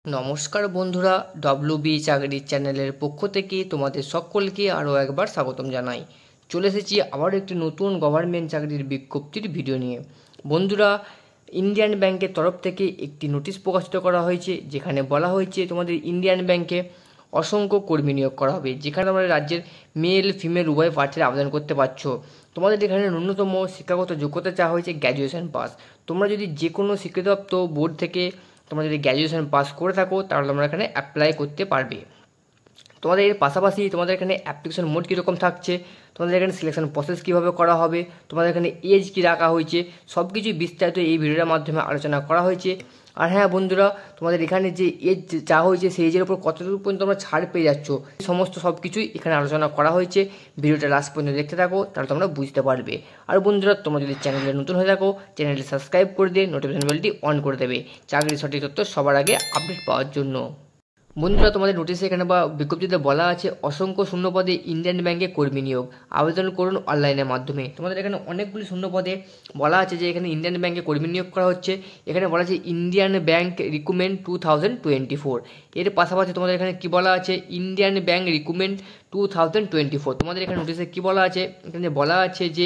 নমস্কার বন্ধুরা, ডব্লিউবি চাকরির চ্যানেলের পক্ষ থেকে তোমাদের সকলকে আরও একবার স্বাগতম জানাই। চলে এসেছি আবার একটি নতুন গভর্নমেন্ট চাকরির বিজ্ঞপ্তির ভিডিও নিয়ে। বন্ধুরা, ইন্ডিয়ান ব্যাংকের তরফ থেকে একটি নোটিশ প্রকাশিত করা হয়েছে, যেখানে বলা হয়েছে তোমাদের ইন্ডিয়ান ব্যাংকে অসংখ্য কর্মী নিয়োগ করা হবে, যেখানে আমাদের রাজ্যের মেল ফিমেল উভয় প্রার্থীরা আবেদন করতে পারছো। তোমাদের এখানে ন্যূনতম শিক্ষাগত যোগ্যতা চাওয়া হয়েছে গ্র্যাজুয়েশন পাস। তোমরা যদি যে কোনো স্বীকৃতিপ্রাপ্ত বোর্ড থেকে তোমরা যদি গ্র্যাজুয়েশন পাস করে থাকো, তাহলে তোমরা এখানে অ্যাপ্লাই করতে পারবে। তোমাদের এর পাশাপাশি তোমাদের এখানে অ্যাপ্লিকেশন মোড কীরকম থাকছে, তোমাদের এখানে সিলেকশন প্রসেস কীভাবে করা হবে, তোমাদের এখানে এজ কী রাখা হয়েছে, সব কিছুই বিস্তারিত এই ভিডিওর মাধ্যমে আলোচনা করা হয়েছে। আর হ্যাঁ বন্ধুরা, তোমাদের এখানে যে এজ চাওয়া হয়েছে সেই এজের উপর কতটুকু পর্যন্ত তোমরা ছাড় পেয়ে যাচ্ছ, সমস্ত সব কিছুই এখানে আলোচনা করা হয়েছে। ভিডিওটা লাস্ট পর্যন্ত দেখতে থাকো, তাহলে তোমরা বুঝতে পারবে। আর বন্ধুরা, তোমরা যদি চ্যানেলে নতুন হয়ে থাকো, চ্যানেলটি সাবস্ক্রাইব করে দিয়ে নোটিফিকেশন বেলটি অন করে দেবে চাকরির সঠিক তথ্য সবার আগে আপডেট পাওয়ার জন্য। বন্ধুরা, তোমাদের নোটিশে এখানে বা বিজ্ঞপ্তিতে বলা আছে অসংখ্য শূন্য পদে ইন্ডিয়ান ব্যাংকে কর্মী নিয়োগ, আবেদন করুন অনলাইনের মাধ্যমে। তোমাদের এখানে অনেকগুলি শূন্য পদে বলা আছে যে এখানে ইন্ডিয়ান ব্যাংকে কর্মী নিয়োগ করা হচ্ছে। এখানে বলা আছে ইন্ডিয়ান ব্যাংক রিক্রুটমেন্ট 2024। এর পাশাপাশি তোমাদের এখানে কি বলা আছে, ইন্ডিয়ান ব্যাংক রিক্রুটমেন্ট 2024। তোমাদের এখানে নোটিশে কি বলা আছে, এখানে বলা আছে যে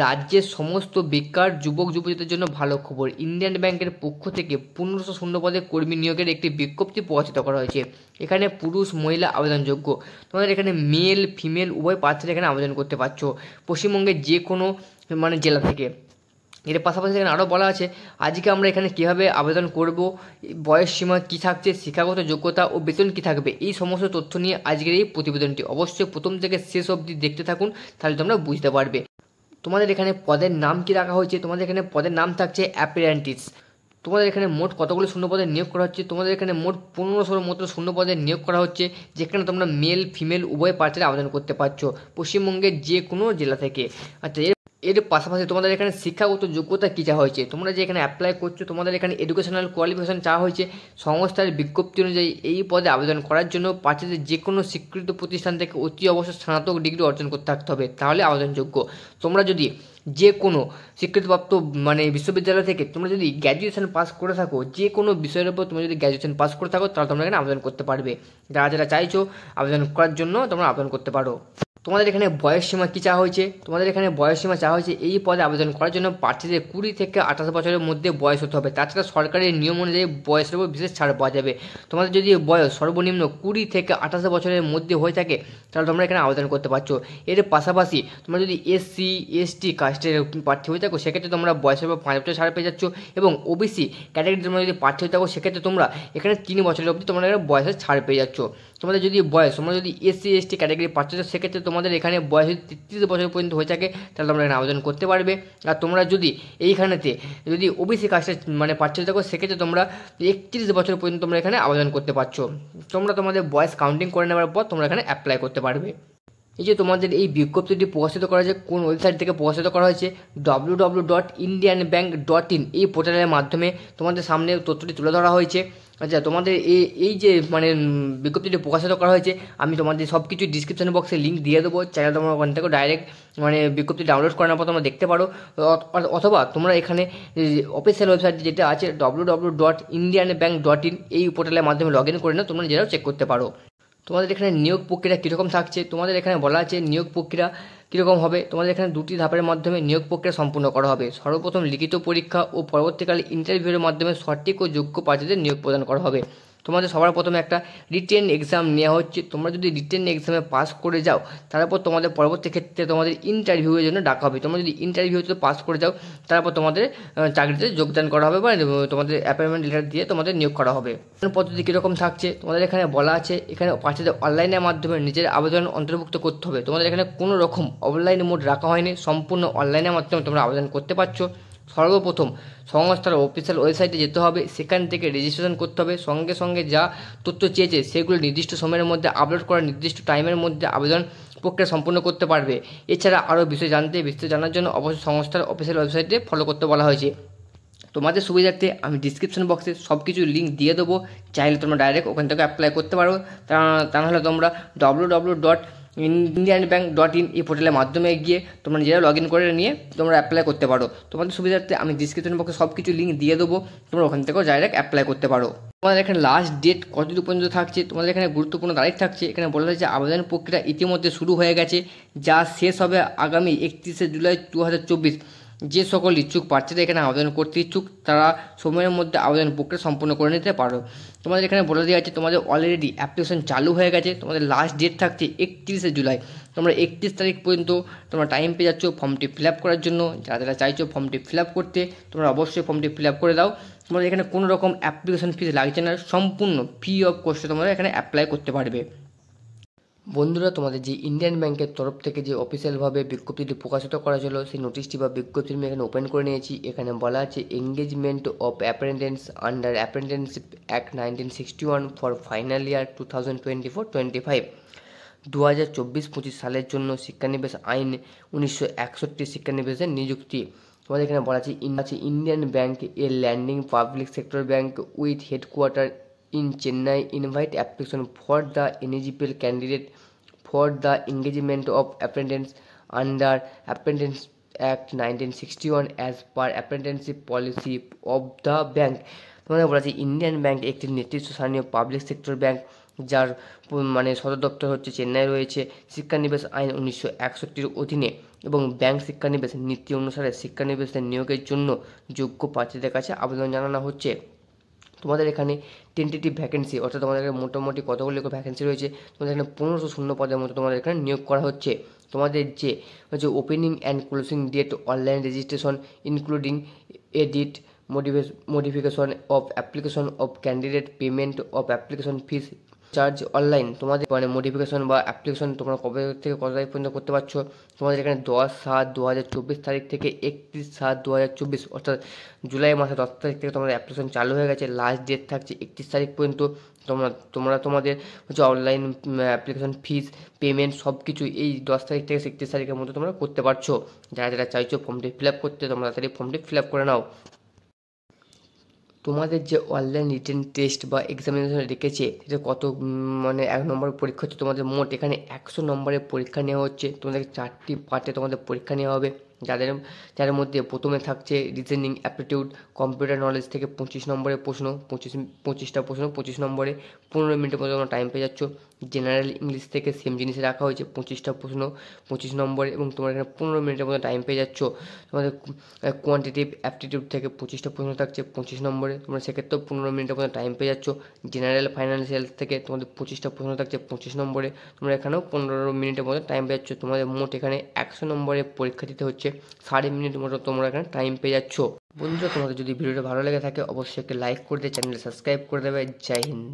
রাজ্যের সমস্ত বেকার যুবক যুবতীদের জন্য ভালো খবর, ইন্ডিয়ান ব্যাংকের পক্ষ থেকে 1500 শূন্য পদে কর্মী নিয়োগের একটি বিজ্ঞপ্তি প্রকাশিত করা হয়েছে। এখানে পুরুষ মহিলা আবেদনযোগ্য। তোমাদের এখানে মেল ফিমেল উভয় প্রার্থীরা এখানে আবেদন করতে পারছো পশ্চিমবঙ্গের যে কোনো জেলা থেকে। এর পাশাপাশি এখানে আরও বলা আছে আজকে আমরা এখানে কীভাবে আবেদন করব, বয়স সীমা কী থাকছে, শিক্ষাগত যোগ্যতা ও বেতন কী থাকবে, এই সমস্ত তথ্য নিয়ে আজকের এই প্রতিবেদনটি। অবশ্যই প্রথম থেকে শেষ অবধি দেখতে থাকুন, তাহলে তোমরা বুঝতে পারবে। তোমাদের এখানে পদের নাম কি রাখা হয়েছে, তোমাদের এখানে পদের নাম থাকছে অ্যাপ্রেন্টিস। তোমাদের এখানে মোট কতগুলো শূন্য পদে নিয়োগ করা হচ্ছে, তোমাদের এখানে মোট 1500 মতো শূন্য পদে নিয়োগ করা হচ্ছে, যেখানে তোমরা মেল ফিমেল উভয় প্রার্থীরা আবেদন করতে পারছো পশ্চিমবঙ্গের যে কোনো জেলা থেকে। আচ্ছা, এর পাশাপাশি তোমাদের এখানে শিক্ষাগত যোগ্যতা কী চাওয়া হয়েছে, তোমরা যে এখানে অ্যাপ্লাই করছো তোমাদের এখানে এডুকেশনাল কোয়ালিফিকেশন চাওয়া হয়েছে। সংস্থার বিজ্ঞপ্তি অনুযায়ী এই পদে আবেদন করার জন্য প্রার্থীদের যে কোনো স্বীকৃত প্রতিষ্ঠান থেকে অতি অবশ্যই স্নাতক ডিগ্রি অর্জন করতে থাকতে হবে, তাহলে আবেদনযোগ্য। তোমরা যদি যে কোনো স্বীকৃতিপ্রাপ্ত বিশ্ববিদ্যালয় থেকে তোমরা যদি গ্র্যাজুয়েশন পাস করে থাকো, যে কোনো বিষয়ের উপর তোমরা যদি গ্র্যাজুয়েশন পাস করে থাকো, তাহলে তোমরা এখানে আবেদন করতে পারবে। যারা যারা চাইছো আবেদন করার জন্য তোমরা আবেদন করতে পারো। তোমাদের এখানে বয়স সীমা কী চাওয়া হয়েছে, তোমাদের এখানে বয়স সীমা চাওয়া হয়েছে এই পদে আবেদন করার জন্য প্রার্থীদের 20 থেকে 28 বছরের মধ্যে বয়স হতে হবে। তাছাড়া সরকারের নিয়ম অনুযায়ী বয়সের উপর বিশেষ ছাড় পাওয়া যাবে। তোমাদের যদি বয়স সর্বনিম্ন 20 থেকে 28 বছরের মধ্যে হয়ে থাকে, তাহলে তোমরা এখানে আবেদন করতে পারছো। এর পাশাপাশি তোমরা যদি এসসি এসটি কাস্টের প্রার্থী হয়ে থাকো, সেক্ষেত্রে তোমরা বয়সের উপর 5 বছর ছাড় পেয়ে যাচ্ছ। এবং ওবিসি ক্যাটাগরির তোমরা যদি প্রার্থী হয়ে থাকো, সেক্ষেত্রে তোমরা এখানে 3 বছরের অবধি তোমরা এখানে বয়সের ছাড় পেয়ে যাচ্ছ। তোমাদের যদি তোমরা যদি এসসি এসটি ক্যাটাগরি প্রার্থী হচ্ছ, সেক্ষেত্রে তোমাদের এখানে বয়স 33 বছর পর্যন্ত হয়ে থাকে, তাহলে তোমরা এখানে আবেদন করতে পারবে। আর তোমরা যদি এইখানেতে যদি ওবিসি কাস্টের প্রার্থী হয়ে থাকো, সেক্ষেত্রে তোমরা 31 বছর পর্যন্ত তোমরা এখানে আবেদন করতে পারছো। তোমরা তোমাদের বয়স কাউন্টিং করে নেওয়ার পর তোমরা এখানে অ্যাপ্লাই করতে পারবে। এই যে তোমাদের এই বিজ্ঞপ্তিটি প্রকাশিত করা হয়েছে কোন ওয়েবসাইট থেকে প্রকাশিত করা হয়েছে, www.indianbank.in এই পোর্টালের মাধ্যমে তোমাদের সামনে তথ্যটি তুলে ধরা হয়েছে। আচ্ছা, তোমাদের এই যে বিজ্ঞপ্তিটি প্রকাশিত করা হয়েছে, আমি তোমাদের সব কিছু ডিসক্রিপশন বক্সে লিঙ্ক দিয়ে দেবো, চাইলে তোমরা ওখান থেকে ডাইরেক্ট বিজ্ঞপ্তি ডাউনলোড করার পর তোমরা দেখতে পারো। অথবা তোমরা এখানে অফিসিয়াল ওয়েবসাইট যেটা আছে www.indianbank.in এই পোর্টালের মাধ্যমে লগ ইন করে নাও, তোমরা নিজেরাও চেক করতে পারো। তোমাদের এখানে নিয়োগ প্রক্রিয়া কীরকম থাকছে, তোমাদের এখানে বলা আছে নিয়োগ প্রক্রিয়া কীরকম হবে। তোমাদের এখানে 2টি ধাপের মাধ্যমে নিয়োগ প্রক্রিয়া সম্পূর্ণ করা হবে। সর্বপ্রথম লিখিত পরীক্ষা ও পরবর্তীকালে ইন্টারভিউয়ের মাধ্যমে সঠিক ও যোগ্য প্রার্থীদের নিয়োগ প্রদান করা হবে। তোমাদের সবার প্রথমে একটা রিটেন এক্সাম নেওয়া হচ্ছে। তোমরা যদি রিটেন এক্সামে পাস করে যাও, তারপর তোমাদের পরবর্তী ক্ষেত্রে তোমাদের ইন্টারভিউয়ের জন্য ডাকা হবে। তোমরা যদি ইন্টারভিউতে পাস করে যাও, তারপর তোমাদের চাকরিতে যোগদান করা হবে বা তোমাদের অ্যাপয়েন্টমেন্ট লেটার দিয়ে তোমাদের নিয়োগ করা হবে। পদ্ধতি কীরকম থাকছে, তোমাদের এখানে বলা আছে এখানে প্রার্থীদের অনলাইনের মাধ্যমে নিজের আবেদন অন্তর্ভুক্ত করতে হবে। তোমাদের এখানে কোনো রকম অফলাইন মোড রাখা হয়নি, সম্পূর্ণ অনলাইনের মাধ্যমে তোমরা আবেদন করতে পারছো। সর্বপ্রথম সংস্থার অফিসিয়াল ওয়েবসাইটে যেতে হবে, সেখান থেকে রেজিস্ট্রেশন করতে হবে। সঙ্গে সঙ্গে যা তথ্য চেয়েছে সেগুলো নির্দিষ্ট সময়ের মধ্যে আপলোড করা, নির্দিষ্ট টাইমের মধ্যে আবেদন প্রক্রিয়া সম্পূর্ণ করতে পারবে। এছাড়া আরও বিষয় জানার জন্য অবশ্যই সংস্থার অফিসিয়াল ওয়েবসাইটে ফলো করতে বলা হয়েছে। তোমাদের সুবিধার্থে আমি ডিসক্রিপশন বক্সে সব কিছু লিঙ্ক দিয়ে দেবো, চাইলে তোমরা ডাইরেক্ট ওখান থেকে অ্যাপ্লাই করতে পারো। তা নাহলে তোমরা www. indianbank.in এই পোর্টালের মাধ্যমে গিয়ে তোমরা নিজেরা লগ ইন করে নিয়ে তোমরা অ্যাপ্লাই করতে পারো। তোমাদের সুবিধার্থে আমি ডিসক্রিপশন বক্সে সব কিছু লিঙ্ক দিয়ে দেবো, তোমরা ওখান থেকেও ডাইরেক্ট অ্যাপ্লাই করতে পারো। তোমাদের এখানে লাস্ট ডেট কতদিন পর্যন্ত থাকছে, তোমাদের এখানে গুরুত্বপূর্ণ তারিখ থাকছে। এখানে বলা হয়েছে আবেদন প্রক্রিয়া ইতিমধ্যে শুরু হয়ে গেছে, যা শেষ হবে আগামী 31শে জুলাই 2024। যে সকল ইচ্ছুক প্রার্থীরা এখানে আবেদন করতে ইচ্ছুক তারা সময়ের মধ্যে আবেদন প্রক্রিয়া সম্পন্ন করে নিতে পারো। তোমাদের এখানে বলে দেওয়া আছে তোমাদের অলরেডি অ্যাপ্লিকেশন চালু হয়ে গেছে, তোমাদের লাস্ট ডেট থাকছে 31শে জুলাই। তোমরা 31 তারিখ পর্যন্ত তোমরা টাইম পেয়ে যাচ্ছ ফর্মটি ফিল আপ করার জন্য। যারা যারা চাইছো ফর্মটি ফিল আপ করতে তোমরা অবশ্যই ফর্মটি ফিল আপ করে দাও। তোমাদের এখানে কোনো রকম অ্যাপ্লিকেশন ফিস লাগছে না, সম্পূর্ণ ফ্রি অফ কস্টে তোমরা এখানে অ্যাপ্লাই করতে পারবে। বন্ধুরা, তোমাদের যে ইন্ডিয়ান ব্যাংকের তরফ থেকে যে অফিসিয়ালভাবে বিজ্ঞপ্তিটি প্রকাশিত করা ছিল সেই নোটিশটি বা বিজ্ঞপ্তিটি আমি এখানে ওপেন করে নিয়েছি। এখানে বলা আছে engagement of apprentice under apprenticeship act 1961 for final year 2024-25। 2024-25 সালের জন্য শিক্ষানিবেশ আইন 1961 শিক্ষানিবেশের নিযুক্তি। তোমাদের এখানে বলা আছে Indian bank A landing public sector bank with headquarter in Chennai invite application for the eligible candidate for the engagement of apprentice under Apprentice Act 1961 as per apprenticeship policy of the bank। তোমাদের বলা আছে Indian bank একটি নির্দিষ্ট স্থানীয় public sector bank যার সদর দপ্তর হচ্ছে চেন্নাই রয়েছে। শিক্ষানিবেশ আইন 1961 অধীনে এবং ব্যাংক শিক্ষানিবেশ নীতি অনুসারে শিক্ষানিবেশের নিয়োগের জন্য যোগ্য প্রার্থীদের কাছে আবেদন জানানো হচ্ছে। তোমাদের এখানে টেন্টেটিভ ভ্যাকেন্সি অর্থাৎ তোমাদের এখানে মোটামুটি কতগুলো ভ্যাকেন্সি রয়েছে, তোমাদের এখানে 1500 শূন্য পদের মতো তোমাদের এখানে নিয়োগ করা হচ্ছে। তোমাদের যে হচ্ছে opening and closing date online registration including edit modification of application of candidate payment of application fees charge online. তোমাদের মডিফিকেশন বা অ্যাপ্লিকেশন তোমরা কবে থেকে কত তারিখ পর্যন্ত করতে পারছো, তোমাদের এখানে 10/7/2024 তারিখ থেকে 31/7/2024 অর্থাৎ জুলাই মাসের 10 তারিখ থেকে তোমাদের অ্যাপ্লিকেশন চালু হয়ে গেছে। লাস্ট ডেট থাকছে 31 তারিখ পর্যন্ত। তোমরা তোমাদের হচ্ছে অনলাইন অ্যাপ্লিকেশন ফিস পেমেন্ট সব কিছু এই 10 তারিখ থেকে 31 তারিখের মধ্যে তোমরা করতে পারছো। যারা যারা চাইছো ফর্মটি ফিল আপ করতে তোমরা তাড়াতাড়ি ফর্মটি ফিল আপ করে নাও। তোমাদের যে অনলাইন রিটেন টেস্ট বা এক্সামিনেশন রেখেছে সেটা কত 1 নম্বরের পরীক্ষা হচ্ছে। তোমাদের মোট এখানে 100 নম্বরের পরীক্ষা নেওয়া হচ্ছে। তোমাদের 4টি পার্টে তোমাদের পরীক্ষা নেওয়া হবে। যাদের মধ্যে প্রথমে থাকছে রিজনিং অ্যাপটিটিউড কম্পিউটার নলেজ থেকে 25 নম্বরের প্রশ্ন, 25টা প্রশ্ন 25 নম্বরে 15 মিনিটের মধ্যে তোমরা টাইম পেয়ে যাচ্ছ। জেনারেল ইংলিশ থেকে সেম জিনিসে রাখা হয়েছে 25টা প্রশ্ন 25 নম্বরে এবং তোমরা এখানে 15 মিনিটের মধ্যে টাইম পেয়ে যাচ্ছ। তোমাদের কোয়ান্টিটিভ অ্যাপটিটিউড থেকে 25টা প্রশ্ন থাকছে 25 নম্বরে, তোমরা সেক্ষেত্রেও 15 মিনিটের মধ্যে টাইম পেয়ে যাচ্ছ। জেনারেল ফাইন্যান্সিয়াল থেকে তোমাদের 25টা প্রশ্ন থাকছে 25 নম্বরে, তোমরা এখানেও 15 মিনিটের মধ্যে টাইম পেয়ে যাচ্ছ। তোমাদের মোট এখানে 100 নম্বরের পরীক্ষা দিতে হচ্ছে, 60 মিনিটের মতো তোমরা এখানে টাইম পেয়ে যাচ্ছ। বন্ধুরা, তোমাদের যদি ভিডিওটা ভালো লেগে থাকে অবশ্যই একটা লাইক করে দিয়ে চ্যানেলটা সাবস্ক্রাইব করে দেবে। জয় হিন্দ।